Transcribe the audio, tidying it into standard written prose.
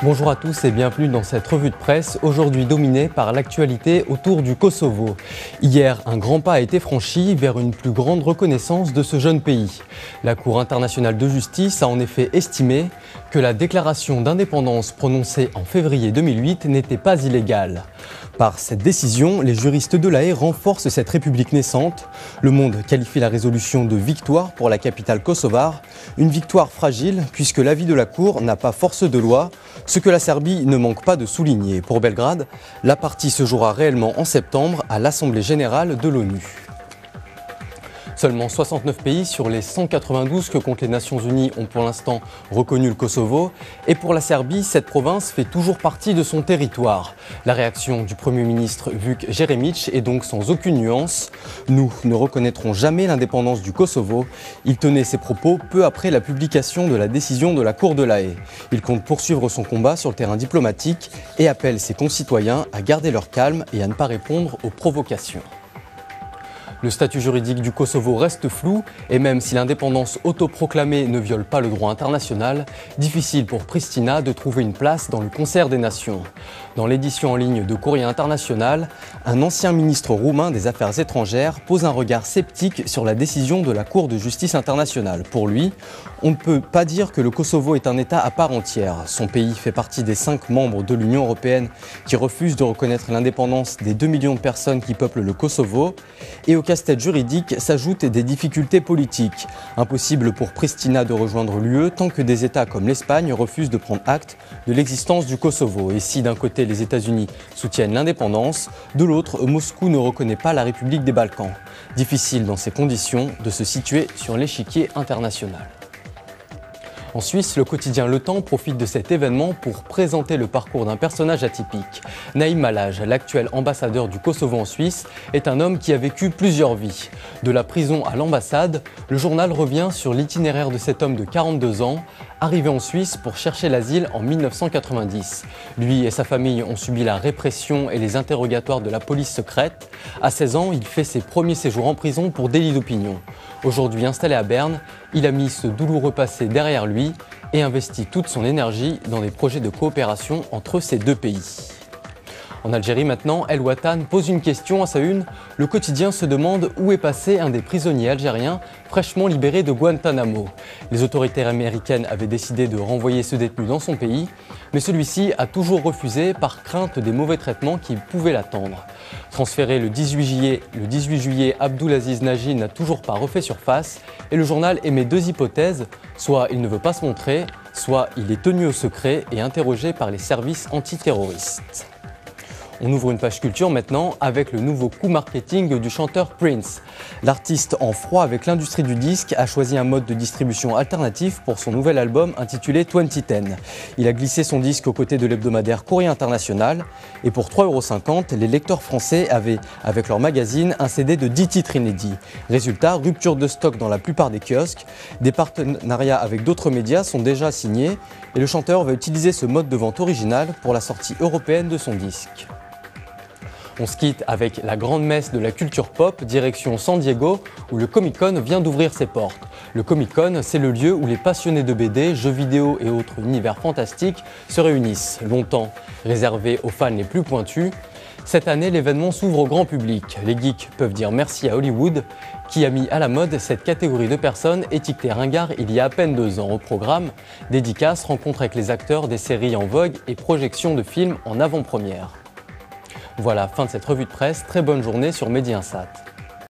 Bonjour à tous et bienvenue dans cette revue de presse, aujourd'hui dominée par l'actualité autour du Kosovo. Hier, un grand pas a été franchi vers une plus grande reconnaissance de ce jeune pays. La Cour internationale de justice a en effet estimé que la déclaration d'indépendance prononcée en février 2008 n'était pas illégale. Par cette décision, les juristes de La Haye renforcent cette république naissante. Le Monde qualifie la résolution de victoire pour la capitale kosovare, une victoire fragile puisque l'avis de la Cour n'a pas force de loi, ce que la Serbie ne manque pas de souligner. Pour Belgrade, la partie se jouera réellement en septembre à l'Assemblée générale de l'ONU. Seulement 69 pays sur les 192 que comptent les Nations Unies ont pour l'instant reconnu le Kosovo. Et pour la Serbie, cette province fait toujours partie de son territoire. La réaction du Premier ministre Vuk Jeremić est donc sans aucune nuance. Nous ne reconnaîtrons jamais l'indépendance du Kosovo. Il tenait ses propos peu après la publication de la décision de la Cour de La Haye. Il compte poursuivre son combat sur le terrain diplomatique et appelle ses concitoyens à garder leur calme et à ne pas répondre aux provocations. Le statut juridique du Kosovo reste flou et même si l'indépendance autoproclamée ne viole pas le droit international, difficile pour Pristina de trouver une place dans le concert des nations. Dans l'édition en ligne de Courrier International, un ancien ministre roumain des Affaires étrangères pose un regard sceptique sur la décision de la Cour de justice internationale. Pour lui, on ne peut pas dire que le Kosovo est un État à part entière. Son pays fait partie des 5 membres de l'Union européenne qui refusent de reconnaître l'indépendance des 2 millions de personnes qui peuplent le Kosovo. Et au casse-tête juridique s'ajoutent des difficultés politiques. Impossible pour Pristina de rejoindre l'UE tant que des États comme l'Espagne refusent de prendre acte de l'existence du Kosovo. Et si d'un côté les États-Unis soutiennent l'indépendance, de l'autre Moscou ne reconnaît pas la République des Balkans. Difficile dans ces conditions de se situer sur l'échiquier international. En Suisse, le quotidien Le Temps profite de cet événement pour présenter le parcours d'un personnage atypique. Naïm Malaj, l'actuel ambassadeur du Kosovo en Suisse, est un homme qui a vécu plusieurs vies. De la prison à l'ambassade, le journal revient sur l'itinéraire de cet homme de 42 ans, arrivé en Suisse pour chercher l'asile en 1990. Lui et sa famille ont subi la répression et les interrogatoires de la police secrète. À 16 ans, il fait ses premiers séjours en prison pour délit d'opinion. Aujourd'hui installé à Berne, il a mis ce douloureux passé derrière lui et investit toute son énergie dans des projets de coopération entre ces deux pays. En Algérie maintenant, El Watan pose une question à sa une. Le quotidien se demande où est passé un des prisonniers algériens fraîchement libéré de Guantanamo. Les autorités américaines avaient décidé de renvoyer ce détenu dans son pays, mais celui-ci a toujours refusé par crainte des mauvais traitements qui pouvaient l'attendre. Transféré le 18 juillet, Abdulaziz Nagy n'a toujours pas refait surface et le journal émet 2 hypothèses, soit il ne veut pas se montrer, soit il est tenu au secret et interrogé par les services antiterroristes. On ouvre une page culture maintenant avec le nouveau coup marketing du chanteur Prince. L'artiste en froid avec l'industrie du disque a choisi un mode de distribution alternatif pour son nouvel album intitulé 2010. Il a glissé son disque aux côtés de l'hebdomadaire Courrier International et pour 3,50 €, les lecteurs français avaient, avec leur magazine, un CD de 10 titres inédits. Résultat, rupture de stock dans la plupart des kiosques. Des partenariats avec d'autres médias sont déjà signés et le chanteur va utiliser ce mode de vente original pour la sortie européenne de son disque. On se quitte avec la grande messe de la culture pop, direction San Diego, où le Comic-Con vient d'ouvrir ses portes. Le Comic-Con, c'est le lieu où les passionnés de BD, jeux vidéo et autres univers fantastiques se réunissent. Longtemps réservé aux fans les plus pointus, cette année, l'événement s'ouvre au grand public. Les geeks peuvent dire merci à Hollywood, qui a mis à la mode cette catégorie de personnes étiquetées ringards il y a à peine 2 ans. Au programme, dédicaces, rencontres avec les acteurs des séries en vogue et projections de films en avant-première. Voilà, fin de cette revue de presse. Très bonne journée sur Medi Insat.